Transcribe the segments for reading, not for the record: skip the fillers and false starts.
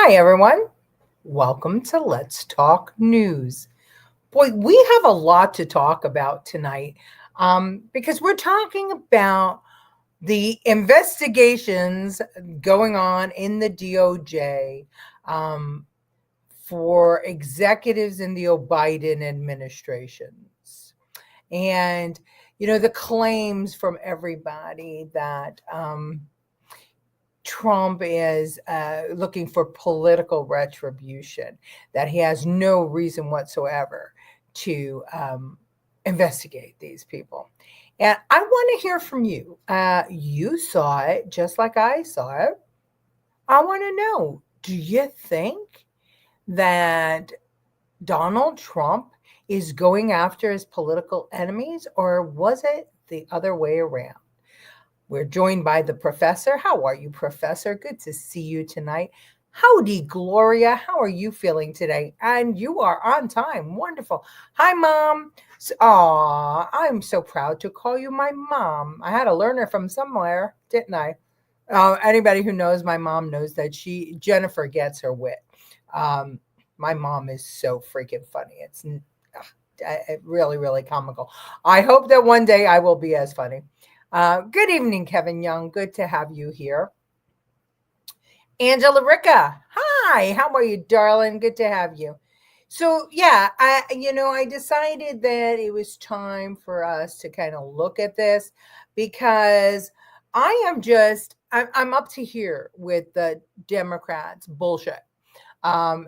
Hi, everyone. Welcome to Let's Talk News. Boy, we have a lot to talk about tonight because we're talking about the investigations going on in the DOJ for executives in the Biden administrations. And, the claims from everybody that Trump is looking for political retribution, that he has no reason whatsoever to investigate these people. And I want to hear from you. You saw it just like I saw it. I want to know, do you think that Donald Trump is going after his political enemies, or was it the other way around? We're joined by the professor. How are you, professor? Good to see you tonight. Howdy, Gloria. How are you feeling today? And you are on time. Wonderful. Hi, Mom. I'm so proud to call you my mom. I had to learn her from somewhere, didn't I? Anybody who knows my mom knows that Jennifer gets her wit. My mom is so freaking funny. It's really, really comical. I hope that one day I will be as funny. Good evening, Kevin Young. Good to have you here. Angela Ricca. Hi, how are you, darling? Good to have you. So yeah, I decided that it was time for us to kind of look at this because I'm up to here with the Democrats bullshit.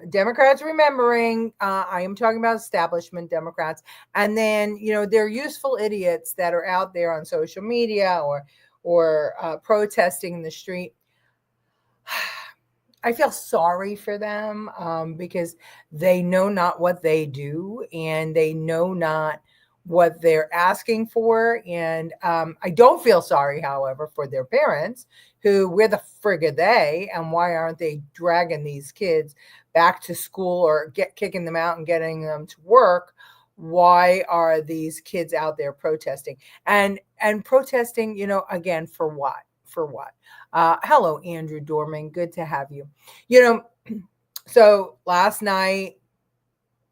Democrats remembering, I am talking about establishment Democrats, and then they're useful idiots that are out there on social media or protesting in the street. I feel sorry for them because they know not what they do, and they know not what they're asking for. And I don't feel sorry, however, for their parents who, where the frig are they, and why aren't they dragging these kids back to school or kicking them out and getting them to work? Why are these kids out there protesting and protesting, again, for what? Hello, Andrew Dorman. Good to have you. So last night,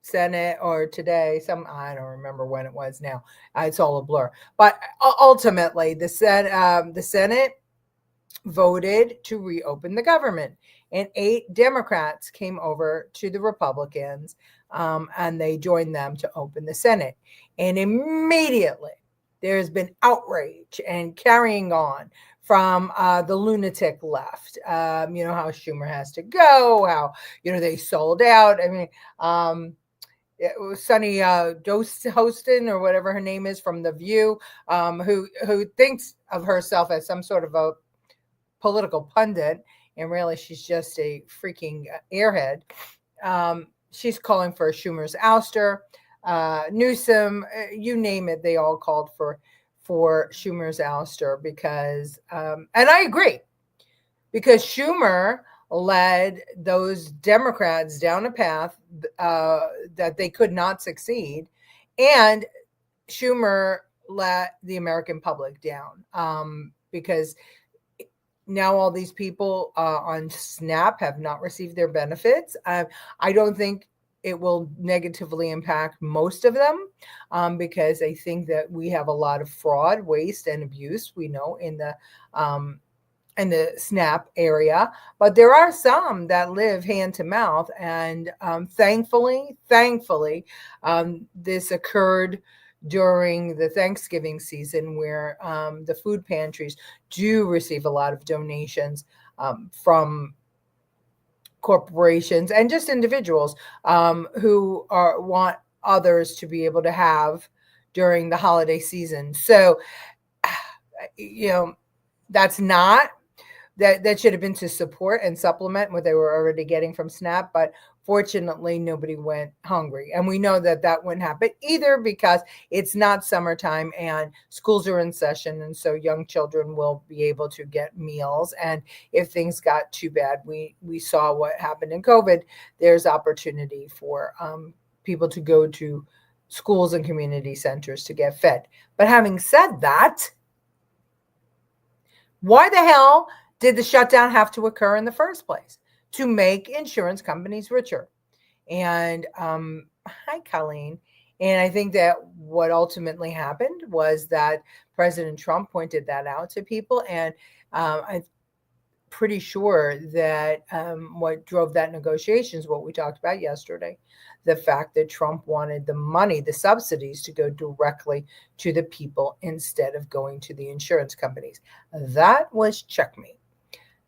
Senate, or today, I don't remember when it was now. It's all a blur. But ultimately, the Senate voted to reopen the government, and 8 Democrats came over to the Republicans, and they joined them to open the Senate. And immediately, there's been outrage and carrying on from the lunatic left. How Schumer has to go, how they sold out. I mean, it was Sunny Hostin, or whatever her name is, from The View, who thinks of herself as some sort of a political pundit, and really she's just a freaking airhead. She's calling for Schumer's ouster. Newsom, you name it, they all called for Schumer's ouster because, and I agree, because Schumer led those Democrats down a path that they could not succeed, and Schumer let the American public down because now all these people on SNAP have not received their benefits. I don't think it will negatively impact most of them because I think that we have a lot of fraud, waste, and abuse, we know, in the SNAP area. But there are some that live hand to mouth. And thankfully, this occurred during the Thanksgiving season, where the food pantries do receive a lot of donations from corporations and just individuals who want others to be able to have during the holiday season. So, that's not that should have been to support and supplement what they were already getting from SNAP. But fortunately, nobody went hungry. And we know that wouldn't happen either because it's not summertime and schools are in session. And so young children will be able to get meals. And if things got too bad, we saw what happened in COVID. There's opportunity for people to go to schools and community centers to get fed. But having said that, why the hell did the shutdown have to occur in the first place? to make insurance companies richer. And hi, Colleen. And I think that what ultimately happened was that President Trump pointed that out to people. And I'm pretty sure that what drove that negotiations, what we talked about yesterday, the fact that Trump wanted the money, the subsidies, to go directly to the people instead of going to the insurance companies. That was checkmate.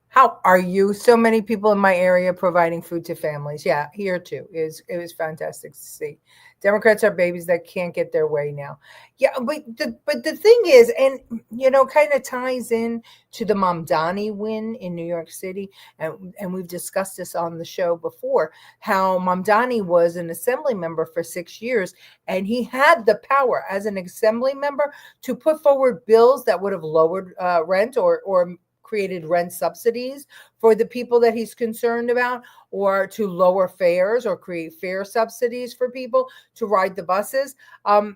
How are you? So many people in my area providing food to families. Yeah, here too. It was fantastic to see. Democrats are babies that can't get their way now. Yeah, but the thing is, and kind of ties in to the Mamdani win in New York City, and we've discussed this on the show before. How Mamdani was an assembly member for 6 years, and he had the power as an assembly member to put forward bills that would have lowered rent or created rent subsidies for the people that he's concerned about, or to lower fares or create fare subsidies for people to ride the buses.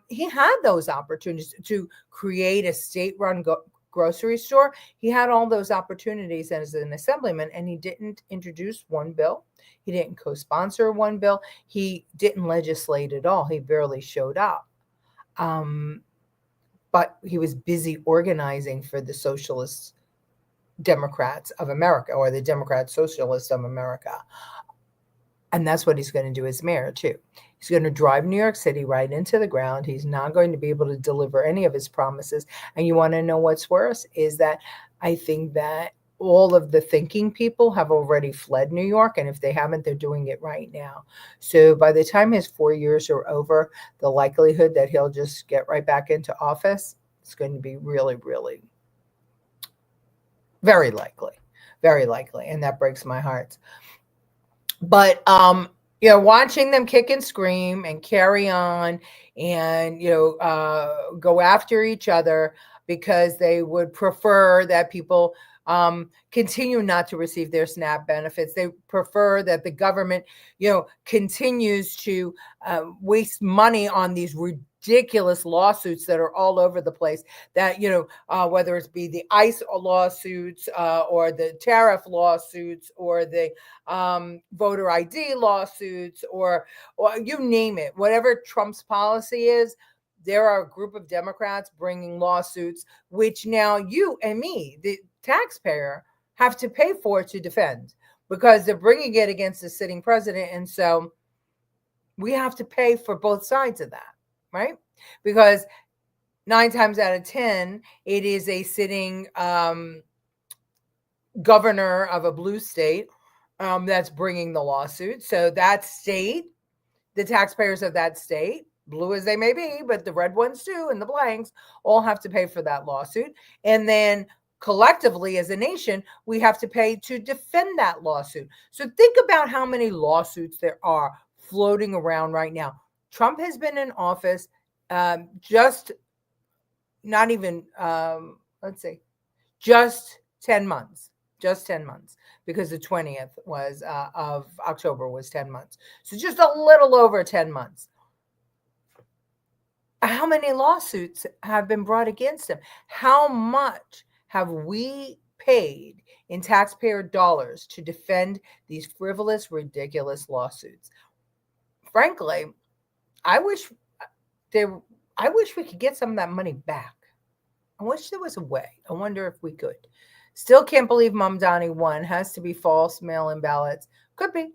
He had those opportunities to create a state-run grocery store. He had all those opportunities as an assemblyman, and he didn't introduce one bill. He didn't co-sponsor one bill. He didn't legislate at all. He barely showed up. But he was busy organizing for the socialists, Democrats of America, or the Democrat Socialists of America. And that's what he's going to do as mayor too. He's going to drive New York City right into the ground. He's not going to be able to deliver any of his promises. And you want to know what's worse is that I think that all of the thinking people have already fled New York. And if they haven't, they're doing it right now. So by the time his 4 years are over, the likelihood that he'll just get right back into office is going to be really, really very likely, very likely. And that breaks my heart. But, watching them kick and scream and carry on and, go after each other because they would prefer that people continue not to receive their SNAP benefits. They prefer that the government, continues to waste money on these ridiculous lawsuits that are all over the place, that whether it's be the ICE lawsuits or the tariff lawsuits or the voter ID lawsuits or you name it, whatever Trump's policy is, there are a group of Democrats bringing lawsuits which now you and me, the taxpayer, have to pay for to defend, because they're bringing it against the sitting president. And so we have to pay for both sides of that. Right? Because 9 times out of 10, it is a sitting governor of a blue state that's bringing the lawsuit. So that state, the taxpayers of that state, blue as they may be, but the red ones too, and the blanks, all have to pay for that lawsuit. And then collectively as a nation, we have to pay to defend that lawsuit. So think about how many lawsuits there are floating around right now. Trump has been in office just not even, just 10 months. Just 10 months, because the 20th was of October was 10 months. So just a little over 10 months. How many lawsuits have been brought against him? How much have we paid in taxpayer dollars to defend these frivolous, ridiculous lawsuits? Frankly, I wish we could get some of that money back. I wish there was a way. I wonder if we could. Still can't believe Mamdani won. Has to be false mail-in ballots. Could be.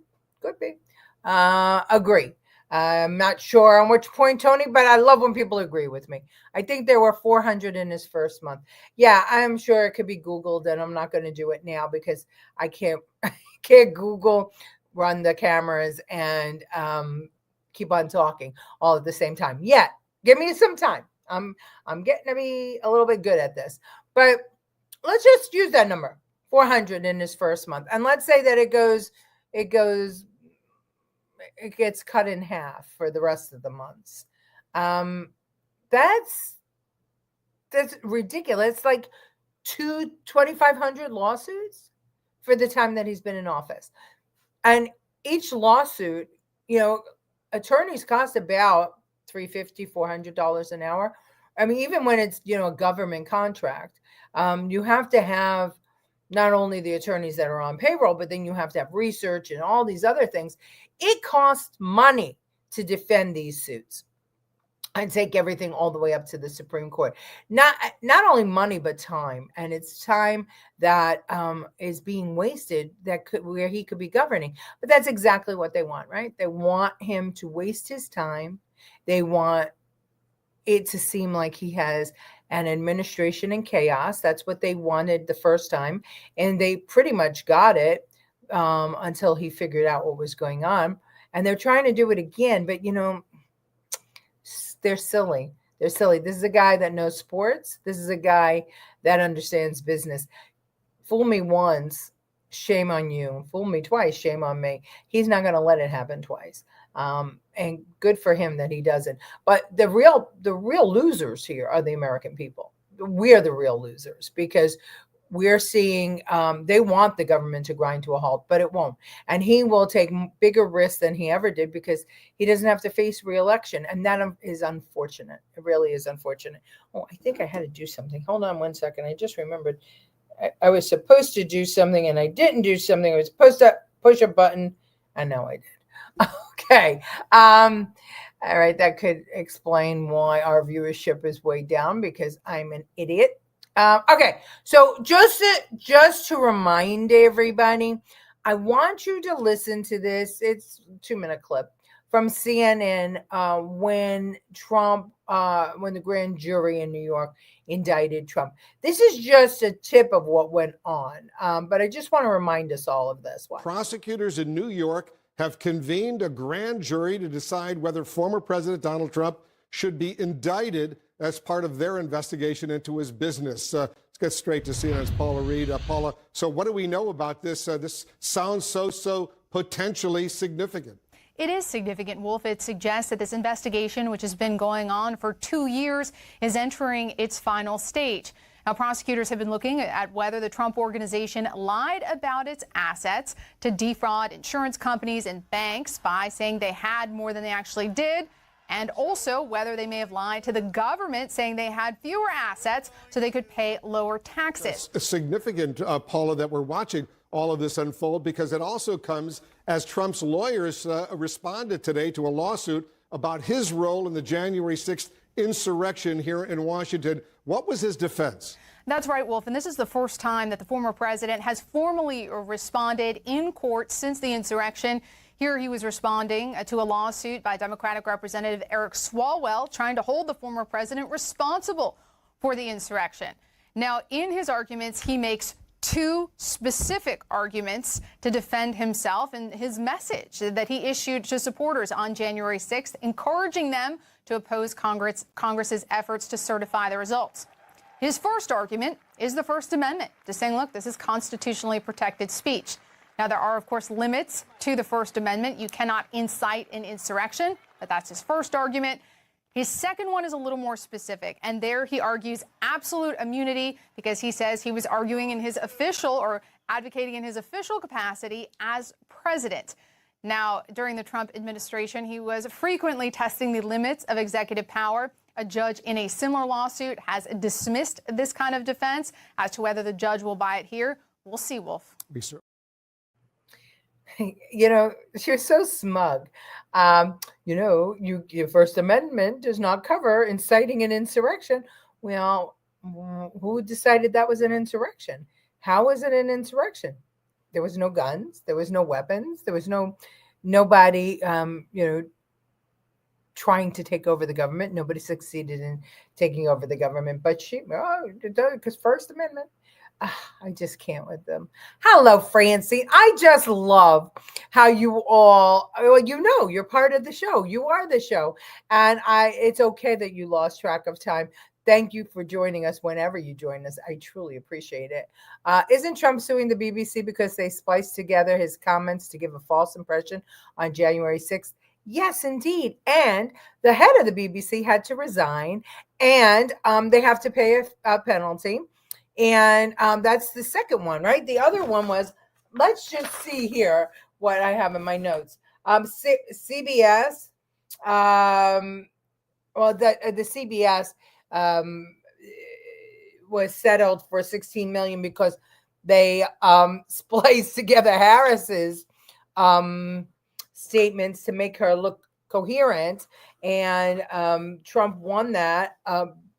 Agree. I'm not sure on which point, Tony, but I love when people agree with me. I think there were 400 in his first month. Yeah, I'm sure it could be Googled, and I'm not going to do it now because I can't Google, run the cameras, and keep on talking all at the same time. Yeah, give me some time. I'm getting to be a little bit good at this. But let's just use that number, 400 in his first month. And let's say that it gets cut in half for the rest of the months. That's ridiculous. It's like 2,500 lawsuits for the time that he's been in office. And each lawsuit, attorneys cost about $350, $400 an hour. I mean, even when it's, a government contract, you have to have, not only the attorneys that are on payroll, but then you have to have research and all these other things. It costs money to defend these suits and take everything all the way up to the Supreme Court. Not only money, but time. And it's time that is being wasted where he could be governing. But that's exactly what they want, right? They want him to waste his time. They want it to seem like he has an administration in chaos. That's what they wanted the first time. And they pretty much got it until he figured out what was going on. And they're trying to do it again. But, they're silly. They're silly. This is a guy that knows sports. This is a guy that understands business. Fool me once, shame on you. Fool me twice, shame on me. He's not going to let it happen twice. And good for him that he doesn't. But the real losers here are the American people. We are the real losers because we're seeing they want the government to grind to a halt, but it won't. And he will take bigger risks than he ever did because he doesn't have to face re-election. And that is unfortunate. It really is unfortunate. Oh, I think I had to do something. Hold on one second. I just remembered I was supposed to do something and I didn't do something. I was supposed to push a button and now I did. Okay. All right. That could explain why our viewership is way down because I'm an idiot. Okay, so just to remind everybody, I want you to listen to this. It's a 2-minute clip from CNN when the grand jury in New York indicted Trump. This is just a tip of what went on, but I just want to remind us all of this. Prosecutors in New York have convened a grand jury to decide whether former President Donald Trump should be indicted as part of their investigation into his business. Let's get straight to CNN's Paula Reed. Paula, so what do we know about this? This sounds so potentially significant. It is significant, Wolf. It suggests that this investigation, which has been going on for 2 years, is entering its final stage. Now, prosecutors have been looking at whether the Trump organization lied about its assets to defraud insurance companies and banks by saying they had more than they actually did, and also whether they may have lied to the government saying they had fewer assets so they could pay lower taxes. It's significant, Paula, that we're watching all of this unfold because it also comes as Trump's lawyers responded today to a lawsuit about his role in the January 6th insurrection here in Washington. What was his defense? That's right, Wolf. And this is the first time that the former president has formally responded in court since the insurrection. Here he was responding to a lawsuit by Democratic Representative Eric Swalwell trying to hold the former president responsible for the insurrection. Now, in his arguments, he makes 2 specific arguments to defend himself and his message that he issued to supporters on January 6th, encouraging them to oppose Congress's efforts to certify the results. His first argument is the First Amendment, just saying, look, this is constitutionally protected speech. Now, there are, of course, limits to the First Amendment. You cannot incite an insurrection, but that's his first argument. His second one is a little more specific, and there he argues absolute immunity because he says he was arguing in his official or advocating in his official capacity as president. Now, during the Trump administration, he was frequently testing the limits of executive power. A judge in a similar lawsuit has dismissed this kind of defense. As to whether the judge will buy it here, we'll see, Wolf. You're so smug. Your First Amendment does not cover inciting an insurrection. Well, who decided that was an insurrection? How was it an insurrection? There was no guns. There was no weapons. There was nobody, trying to take over the government. Nobody succeeded in taking over the government. But because First Amendment. I just can't with them. Hello, Francie. I just love how you all, you're part of the show. You are the show. And it's okay that you lost track of time. Thank you for joining us whenever you join us. I truly appreciate it. Isn't Trump suing the BBC because they spliced together his comments to give a false impression on January 6th? Yes, indeed. And the head of the BBC had to resign, and they have to pay a penalty. And that's the second one, right? The other one was, let's just see here what I have in my notes. CBS, the CBS was settled for $16 million because they spliced together Harris's statements to make her look coherent, and Trump won that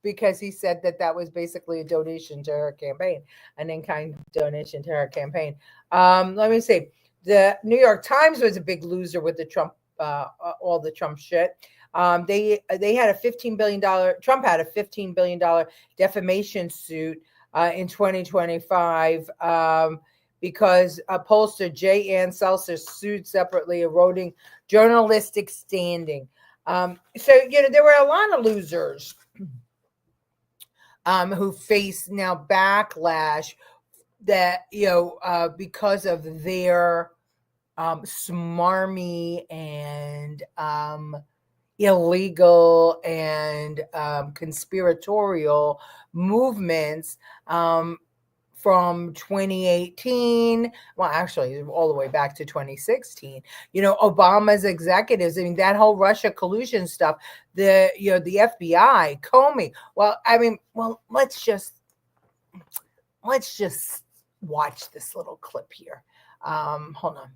because he said that was basically a donation to her campaign, an in-kind donation to her campaign. Let me see. The New York Times was a big loser with the Trump, all the Trump shit. They had a $15 billion. Trump had a $15 billion defamation suit in 2025 because pollster J. Ann Seltzer sued separately, eroding journalistic standing. So there were a lot of losers who face now backlash that because of their smarmy and illegal and conspiratorial movements from 2018, well, actually all the way back to 2016. Obama's executives, I mean, that whole Russia collusion stuff, the FBI, Comey. Let's just watch this little clip here. Hold on.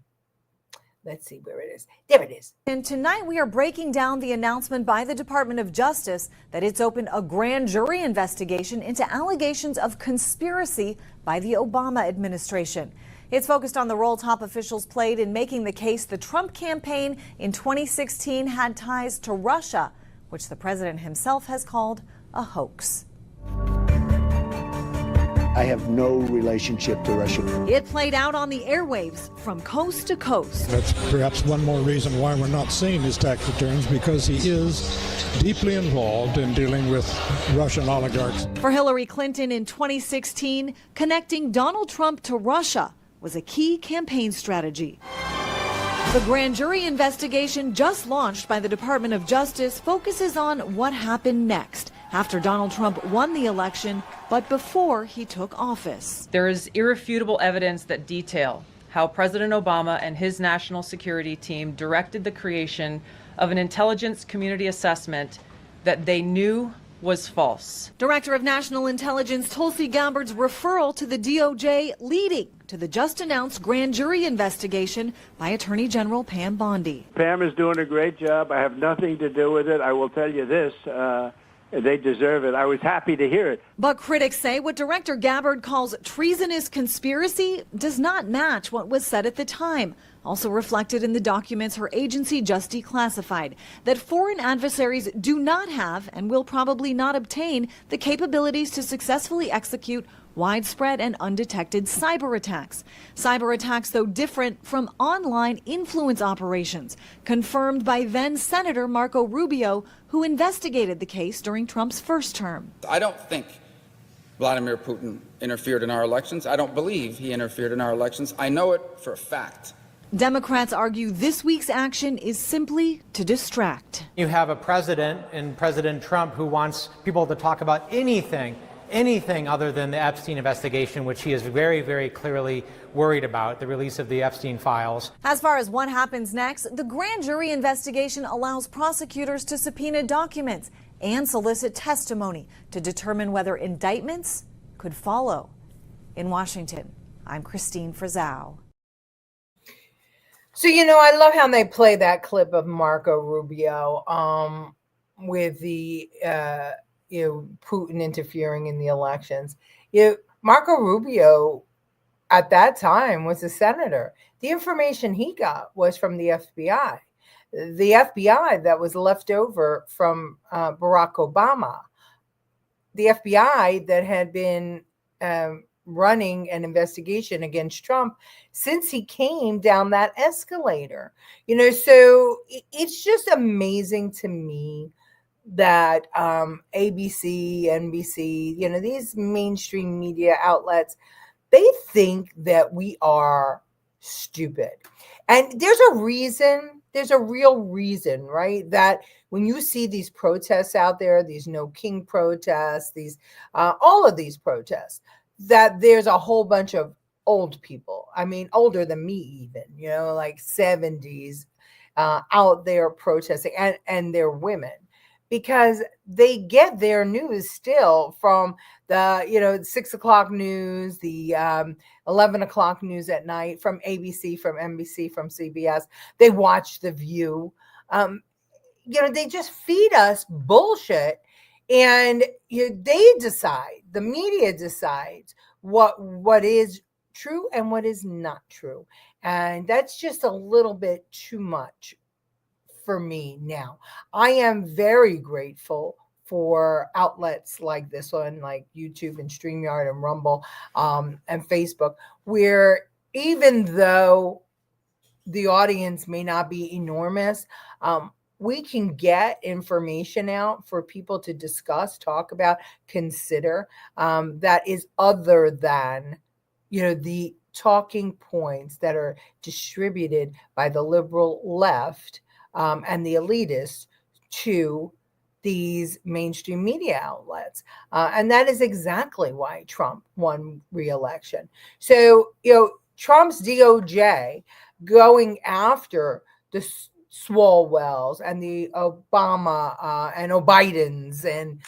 Let's see where it is. There it is. And tonight we are breaking down the announcement by the Department of Justice that it's opened a grand jury investigation into allegations of conspiracy by the Obama administration. It's focused on the role top officials played in making the case the Trump campaign in 2016 had ties to Russia, which the president himself has called a hoax. I have no relationship to Russia. It played out on the airwaves from coast to coast. That's perhaps one more reason why we're not seeing his tax returns, because he is deeply involved in dealing with Russian oligarchs. For Hillary Clinton in 2016, connecting Donald Trump to Russia was a key campaign strategy. The grand jury investigation just launched by the Department of Justice focuses on what happened next after Donald Trump won the election, but before he took office. There is irrefutable evidence that detail how President Obama and his national security team directed the creation of an intelligence community assessment that they knew was false. Director of National Intelligence Tulsi Gabbard's referral to the DOJ leading to the just announced grand jury investigation by Attorney General Pam Bondi. Pam is doing a great job. I have nothing to do with it. I will tell you this. They deserve it. I was happy to hear it. But critics say what Director Gabbard calls treasonous conspiracy does not match what was said at the time. Also reflected in the documents her agency just declassified, that foreign adversaries do not have and will probably not obtain the capabilities to successfully execute widespread and undetected cyber attacks. Cyber attacks, though, different from online influence operations, confirmed by then Senator Marco Rubio, who investigated the case during Trump's first term. I don't think Vladimir Putin interfered in our elections. I don't believe he interfered in our elections. I know it for a fact. Democrats argue this week's action is simply to distract. You have a president in President Trump who wants people to talk about anything other than the Epstein investigation, which he is very, very clearly worried about, the release of the Epstein files. As far as what happens next, the grand jury investigation allows prosecutors to subpoena documents and solicit testimony to determine whether indictments could follow. In Washington, I'm Christine Frizzau. So, I love how they play that clip of Marco Rubio with the Putin interfering in the elections. Marco Rubio at that time was a senator. The information he got was from the FBI. The FBI that was left over from Barack Obama. The FBI that had been running an investigation against Trump since he came down that escalator. So it's just amazing to me that ABC, NBC, these mainstream media outlets, they think that we are stupid. And there's a reason, there's a real reason, right? That when you see these protests out there, these No King protests, these all of these protests, that there's a whole bunch of old people. I mean, older than me even, like 70s out there protesting, and they're women. Because they get their news still from the 6 o'clock news, the 11 o'clock news at night from ABC, from NBC, from CBS. They watch The View. They just feed us bullshit, and they decide. The media decides what is true and what is not true, and that's just a little bit too much for me now. I am very grateful for outlets like this one, like YouTube and StreamYard and Rumble and Facebook, where even though the audience may not be enormous, we can get information out for people to discuss, talk about, consider, that is other than, the talking points that are distributed by the liberal left and the elitists to these mainstream media outlets. And that is exactly why Trump won re-election. So, Trump's DOJ going after the Swalwells and the Obama and O'Bidens and,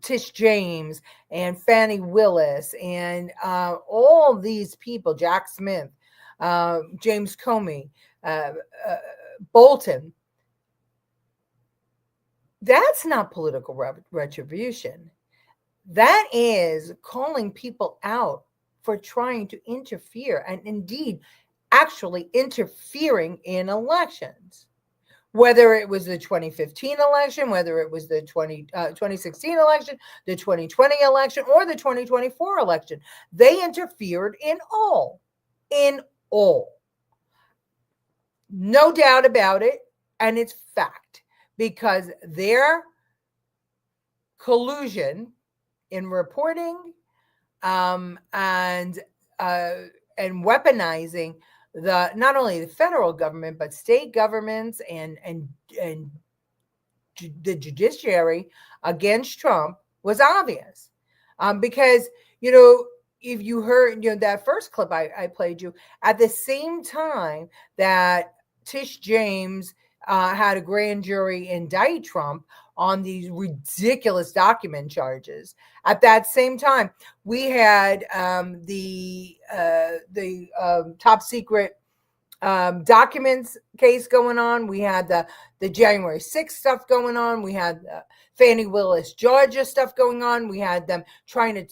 Tish James and Fannie Willis and all these people, Jack Smith, James Comey, Bolton. That's not political retribution. That is calling people out for trying to interfere and indeed actually interfering in elections. Whether it was the 2015 election, whether it was the 2016 election, the 2020 election, or the 2024 election, they interfered in all. No doubt about it, and it's fact, because their collusion in reporting and weaponizing not only the federal government but state governments and the judiciary against Trump was obvious, because if you heard that first clip I played you, at the same time that Tish James had a grand jury indict Trump on these ridiculous document charges. At that same time, we had the top secret documents case going on. We had the January 6th stuff going on. We had Fannie Willis, Georgia stuff going on. We had them trying to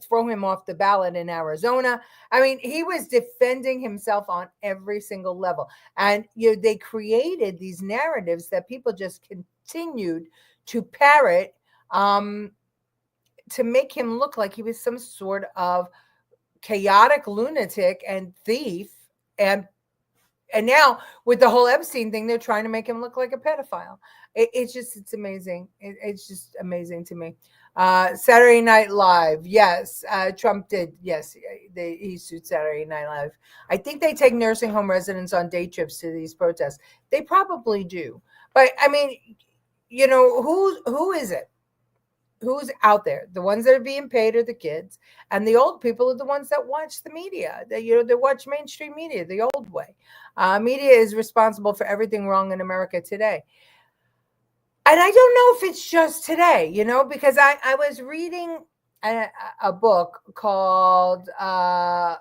throw him off the ballot in Arizona. I mean, he was defending himself on every single level. And they created these narratives that people just continued to parrot to make him look like he was some sort of chaotic lunatic and thief. And now with the whole Epstein thing, they're trying to make him look like a pedophile. It's amazing. It's just amazing to me. Saturday Night Live. Yes, Trump did. Yes, he sued Saturday Night Live. I think they take nursing home residents on day trips to these protests. They probably do. But I mean, who is it? Who's out there? The ones that are being paid are the kids, and the old people are the ones that watch the media. They watch mainstream media the old way. Media is responsible for everything wrong in America today. And I don't know if it's just today, because I was reading a book called the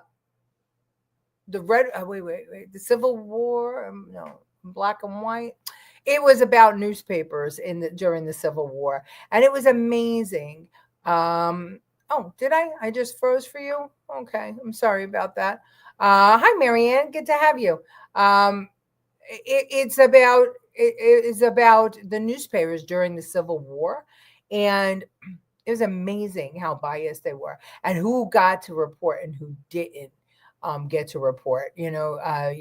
Civil War. No, Black and White. It was about newspapers during the Civil War, and it was amazing. Did I? I just froze for you. Okay, I'm sorry about that. Hi, Marianne. Good to have you. It is about the newspapers during the Civil War, and it was amazing how biased they were and who got to report and who didn't get to report. You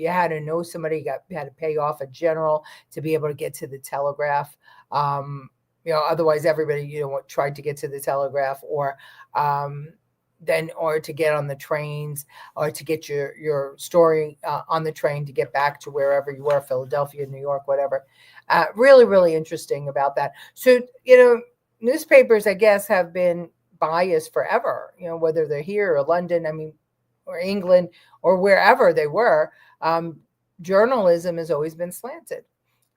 had to know somebody, had to pay off a general to be able to get to the Telegraph. Otherwise everybody tried to get to the Telegraph, or to get on the trains, or to get your story on the train to get back to wherever you were, Philadelphia, New York, whatever. Really, really interesting about that. So, newspapers, I guess, have been biased forever, whether they're here or London, or England, or wherever they were. Journalism has always been slanted.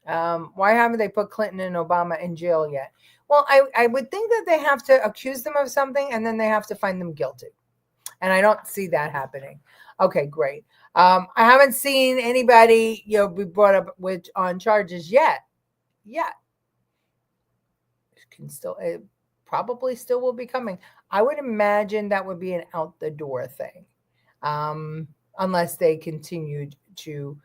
Why haven't they put Clinton and Obama in jail yet? Well, I would think that they have to accuse them of something and then they have to find them guilty. And I don't see that happening. Okay, great. I haven't seen anybody, be brought up on charges yet. It probably still will be coming. I would imagine that would be an out the door thing, unless they continued to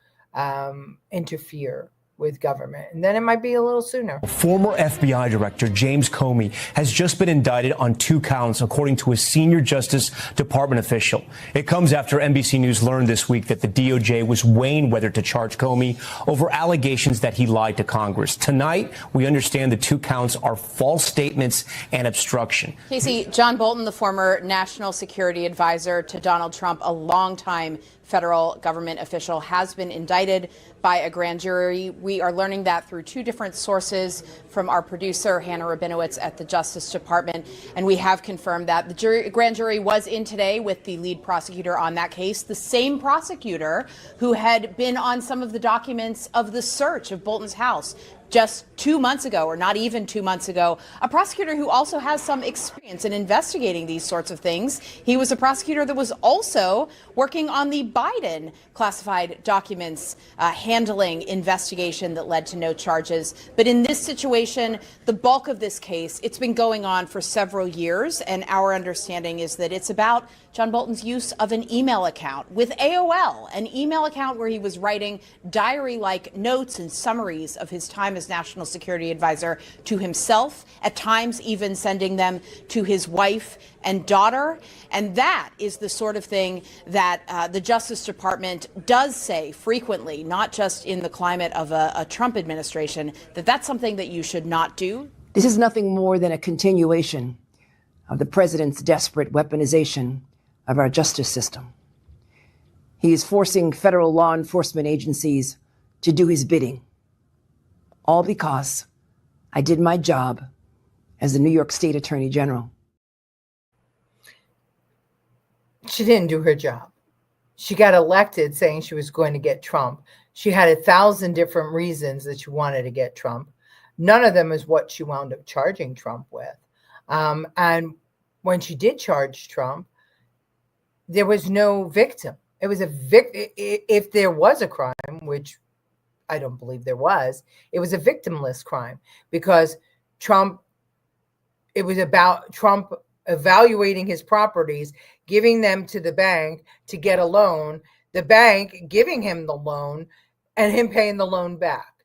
interfere with government, and then it might be a little sooner. Former FBI Director James Comey has just been indicted on 2 counts, according to a senior Justice Department official. It comes after NBC News learned this week that the DOJ was weighing whether to charge Comey over allegations that he lied to Congress. Tonight, we understand the 2 counts are false statements and obstruction. Casey, John Bolton, the former national security advisor to Donald Trump, a longtime federal government official, has been indicted by a grand jury. We are learning that through 2 different sources from our producer, Hannah Rabinowitz at the Justice Department. And we have confirmed that the grand jury was in today with the lead prosecutor on that case, the same prosecutor who had been on some of the documents of the search of Bolton's house just 2 months ago, or not even 2 months ago, a prosecutor who also has some experience in investigating these sorts of things. He was a prosecutor that was also working on the Biden classified documents, handling investigation that led to no charges. But in this situation, the bulk of this case, it's been going on for several years, and our understanding is that it's about John Bolton's use of an email account with AOL, an email account where he was writing diary-like notes and summaries of his time as national security advisor to himself, at times even sending them to his wife and daughter. And that is the sort of thing that the Justice Department does say frequently, not just in the climate of a Trump administration, that that's something that you should not do. This is nothing more than a continuation of the president's desperate weaponization of our justice system. He is forcing federal law enforcement agencies to do his bidding, all because I did my job as the New York State Attorney General. She didn't do her job. She got elected saying she was going to get Trump. She had 1,000 different reasons that she wanted to get Trump. None of them is what she wound up charging Trump with. And when she did charge Trump, there was no victim. It was if there was a crime, which I don't believe there was, it was a victimless crime, because it was about Trump evaluating his properties, giving them to the bank to get a loan, the bank giving him the loan, and him paying the loan back.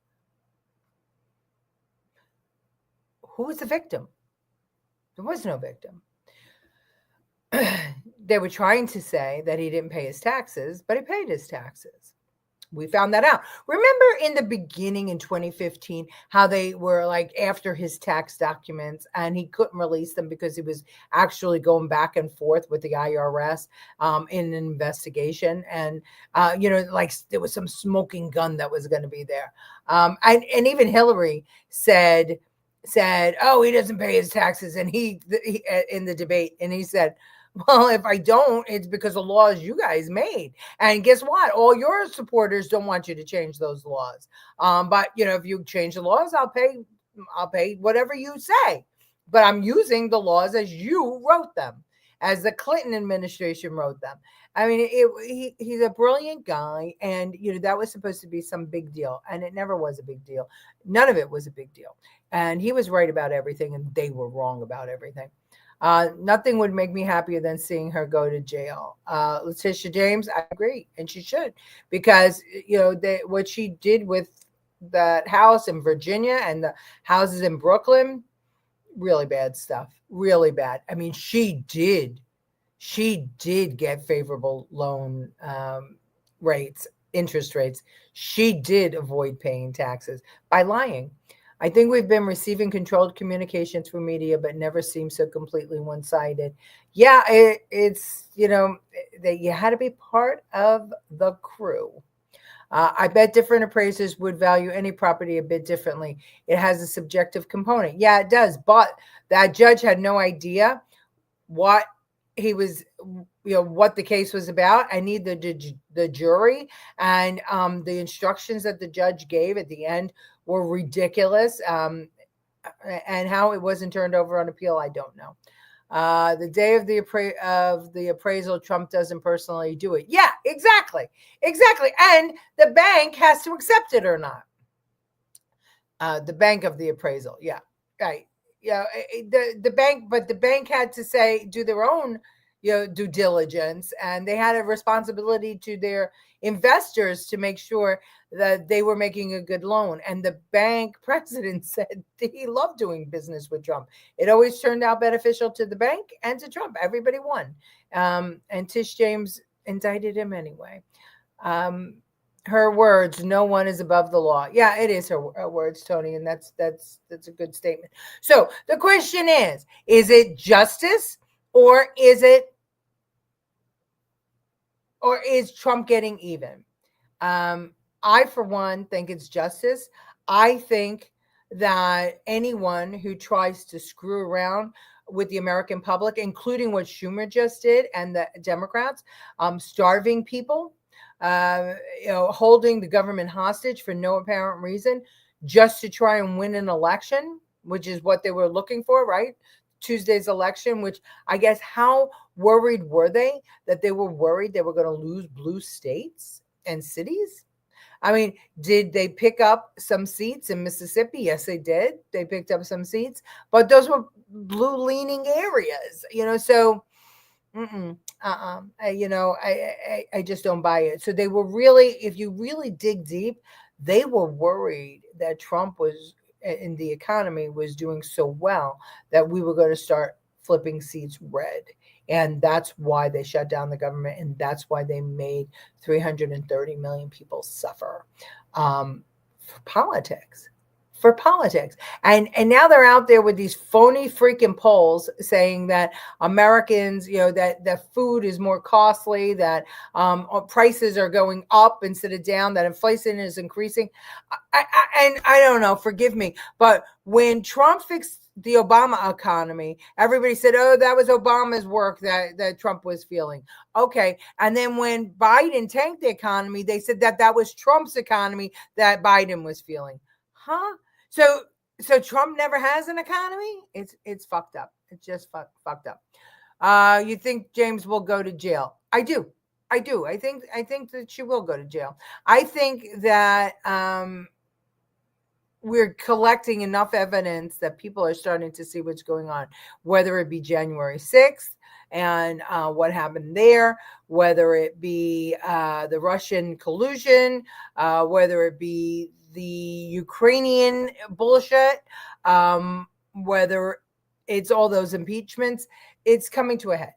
Who was the victim? There was no victim. They were trying to say that he didn't pay his taxes, but he paid his taxes. We found that out. Remember in the beginning in 2015, how they were like after his tax documents and he couldn't release them because he was actually going back and forth with the IRS in an investigation. And, like there was some smoking gun that was going to be there. And even Hillary said, oh, he doesn't pay his taxes. And he in the debate, and he said, well, if I don't, it's because of laws you guys made. And guess what? All your supporters don't want you to change those laws. But if you change the laws, I'll pay whatever you say. But I'm using the laws as you wrote them, as the Clinton administration wrote them. I mean, he's a brilliant guy, and that was supposed to be some big deal, and it never was a big deal. None of it was a big deal. And he was right about everything, and they were wrong about everything. Nothing would make me happier than seeing her go to jail. Letitia James, I agree, and she should, because what she did with that house in Virginia and the houses in Brooklyn, really bad stuff, really bad. I mean, she did get favorable loan rates, interest rates. She did avoid paying taxes by lying. I think we've been receiving controlled communication through media, but never seems so completely one-sided. Yeah, it's, that you had to be part of the crew. I bet different appraisers would value any property a bit differently. It has a subjective component. Yeah, it does. But that judge had no idea what he was, what the case was about. I need the jury, and the instructions that the judge gave at the end were ridiculous. And how it wasn't turned over on appeal, I don't know. The day of the appraisal, Trump doesn't personally do it. Yeah, exactly. And the bank has to accept it or not. The bank of the appraisal. Yeah, right. Yeah, the bank, but the bank had to do their own, due diligence, and they had a responsibility to their investors to make sure that they were making a good loan. And the bank president said he loved doing business with Trump. It always turned out beneficial to the bank and to Trump. Everybody won. And Tish James indicted him anyway. Her words, no one is above the law. Yeah, it is her words, Tony, and that's a good statement. So the question is it justice, or is Trump getting even? I, for one, think it's justice. I think that anyone who tries to screw around with the American public, including what Schumer just did and the Democrats, starving people, holding the government hostage for no apparent reason, just to try and win an election, which is what they were looking for, right? Tuesday's election, which I guess, how worried were they that they were worried they were going to lose blue states and cities? I mean, did they pick up some seats in Mississippi? Yes, they did. They picked up some seats, but those were blue leaning areas, so I just don't buy it. So they were really, if you really dig deep, they were worried that Trump was in the economy was doing so well that we were going to start flipping seats red. And that's why they shut down the government. And that's why they made 330 million people suffer for politics. And now they're out there with these phony freaking polls saying that Americans, that food is more costly, that prices are going up instead of down, that inflation is increasing. And I don't know, forgive me, but when Trump fixed the Obama economy, everybody said, oh, that was Obama's work that Trump was feeling. Okay. And then when Biden tanked the economy, they said that was Trump's economy that Biden was feeling. Huh? So Trump never has an economy? It's fucked up. It's just fucked up. You think James will go to jail? I do. I think that she will go to jail. I think that we're collecting enough evidence that people are starting to see what's going on, whether it be January 6th and what happened there, whether it be the Russian collusion, whether it be the Ukrainian bullshit, whether it's all those impeachments, it's coming to a head.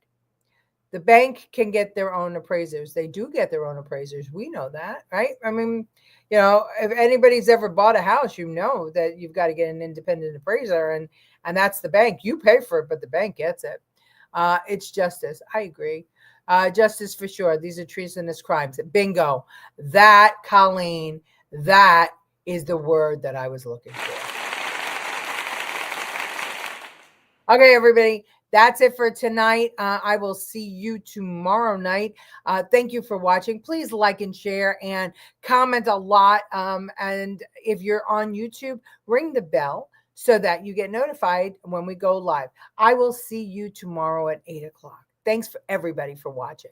The bank can get their own appraisers. They do get their own appraisers. We know that, right? I mean, if anybody's ever bought a house, you know that you've got to get an independent appraiser, and that's the bank. You pay for it, but the bank gets it. It's justice. I agree. Justice for sure. These are treasonous crimes. Bingo. That, Colleen, that is the word that I was looking for. Okay, everybody. That's it for tonight. I will see you tomorrow night. Thank you for watching. Please like and share and comment a lot. And if you're on YouTube, ring the bell so that you get notified when we go live. I will see you tomorrow at 8 o'clock. Thanks for everybody for watching.